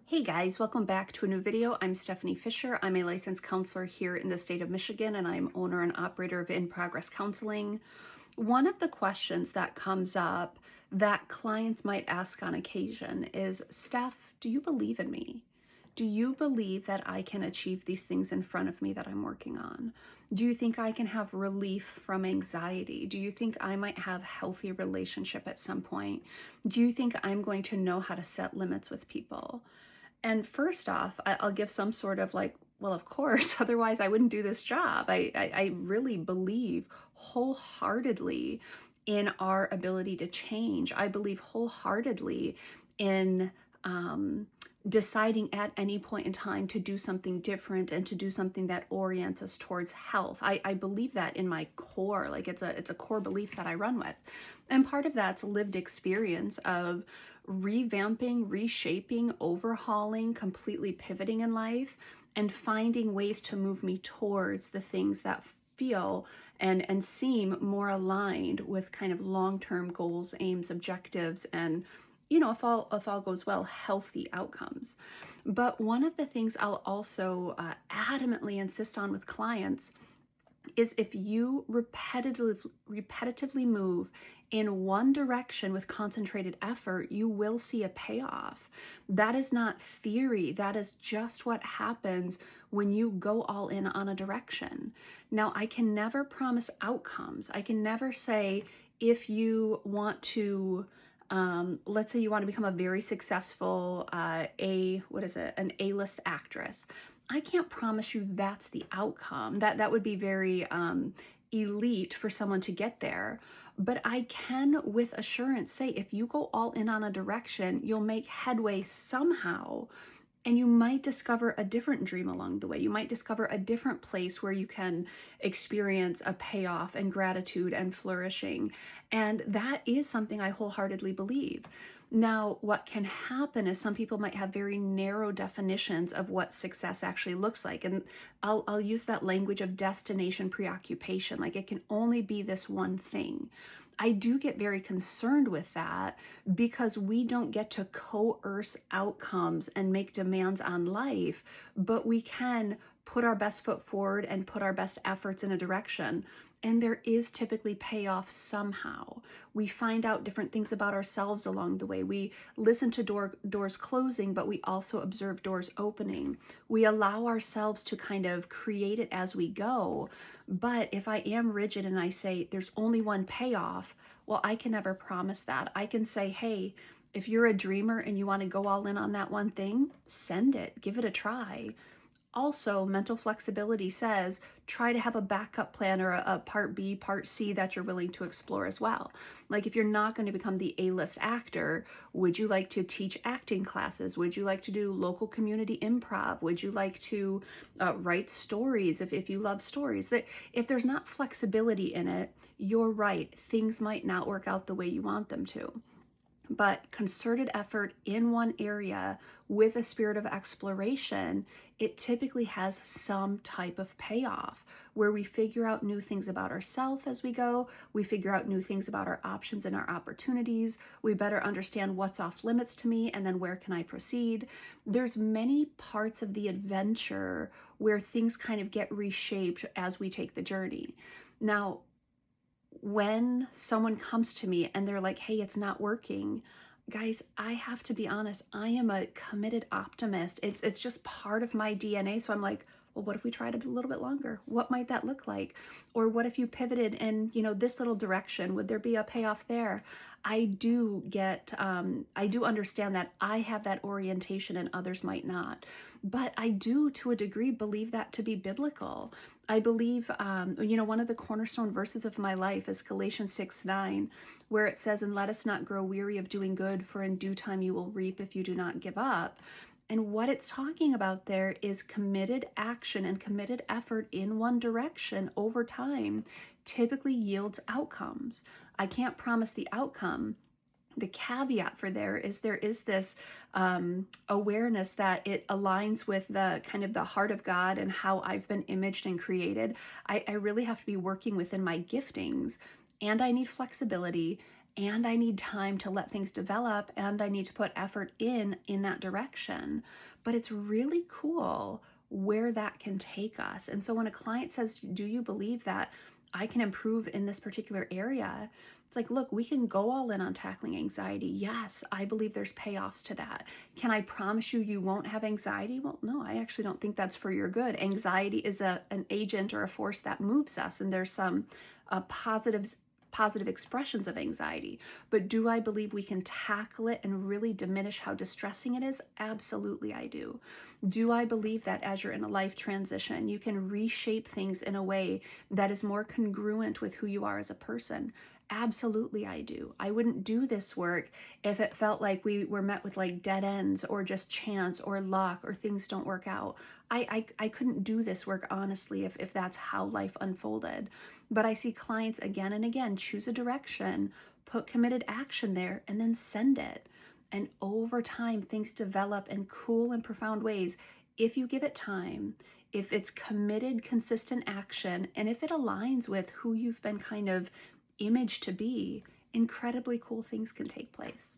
Hey guys, welcome back to a new video. I'm Stephanie Fisher. I'm a licensed counselor here in the state of Michigan, and I'm owner and operator of In Progress Counseling. One of the questions that comes up that clients might ask on occasion is, Steph, do you believe in me? Do you believe that I can achieve these things in front of me that I'm working on? Do you think I can have relief from anxiety? Do you think I might have healthy relationship at some point? Do you think I'm going to know how to set limits with people? And first off, I'll give some sort of well, of course, otherwise I wouldn't do this job. I really believe wholeheartedly in our ability to change. I believe wholeheartedly in deciding at any point in time to do something different and to do something that orients us towards health. I believe that in my core, like it's a core belief that I run with. And part of that's lived experience of revamping, reshaping, overhauling, completely pivoting in life and finding ways to move me towards the things that feel and seem more aligned with kind of long-term goals, aims, objectives, and if all goes well, healthy outcomes. But one of the things I'll also adamantly insist on with clients is if you repetitively move in one direction with concentrated effort, you will see a payoff. That is not theory. That is just what happens when you go all in on a direction. Now, I can never promise outcomes. I can never say if you want to let's say you want to become a very successful an A-list actress. I can't promise you that's the outcome. That would be very elite for someone to get there. But I can with assurance say if you go all in on a direction, you'll make headway somehow. And you might discover a different dream along the way. You might discover a different place where you can experience a payoff and gratitude and flourishing. And that is something I wholeheartedly believe. Now, what can happen is some people might have very narrow definitions of what success actually looks like. And I'll use that language of destination preoccupation. Like it can only be this one thing. I do get very concerned with that because we don't get to coerce outcomes and make demands on life, but we can put our best foot forward and put our best efforts in a direction. And there is typically payoff somehow. We find out different things about ourselves along the way. We listen to doors closing, but we also observe doors opening. We allow ourselves to kind of create it as we go. But if I am rigid and I say there's only one payoff, well, I can never promise that. I can say, hey, if you're a dreamer and you want to go all in on that one thing, send it, give it a try. Also, mental flexibility says try to have a backup plan or a part B, part C that you're willing to explore as well. Like if you're not going to become the A-list actor, would you like to teach acting classes? Would you like to do local community improv? Would you like to write stories if you love stories? That if there's not flexibility in it, you're right. Things might not work out the way you want them to. But concerted effort in one area with a spirit of exploration, it typically has some type of payoff where we figure out new things about ourselves as we go. We figure out new things about our options and our opportunities. We better understand what's off limits to me and then where can I proceed. There's many parts of the adventure where things kind of get reshaped as we take the journey. Now, when someone comes to me and they're like, hey, it's not working, guys, I have to be honest, I am a committed optimist. It's just part of my DNA. So I'm like, well, what if we tried a little bit longer? What might that look like? Or what if you pivoted in, this little direction? Would there be a payoff there? I do understand that I have that orientation and others might not. But I do, to a degree, believe that to be biblical. I believe, one of the cornerstone verses of my life is Galatians 6:9, where it says, and let us not grow weary of doing good, for in due time you will reap if you do not give up. And what it's talking about there is committed action and committed effort in one direction over time typically yields outcomes. I can't promise the outcome. The caveat for there is this awareness that it aligns with the kind of the heart of God and how I've been imaged and created. I really have to be working within my giftings, and I need flexibility, and I need time to let things develop, and I need to put effort in that direction. But it's really cool where that can take us. And so when a client says, do you believe that I can improve in this particular area? It's like, look, we can go all in on tackling anxiety. Yes, I believe there's payoffs to that. Can I promise you you won't have anxiety? Well, no, I actually don't think that's for your good. Anxiety is an agent or a force that moves us, and there's some positive expressions of anxiety. But do I believe we can tackle it and really diminish how distressing it is? Absolutely, I do. Do I believe that as you're in a life transition, you can reshape things in a way that is more congruent with who you are as a person? Absolutely, I do. I wouldn't do this work if it felt like we were met with like dead ends or just chance or luck or things don't work out. I couldn't do this work, honestly, if that's how life unfolded. But I see clients again and again choose a direction, put committed action there, and then send it. And over time, things develop in cool and profound ways if you give it time, if it's committed, consistent action, and if it aligns with who you've been kind of imaged to be. Incredibly cool things can take place.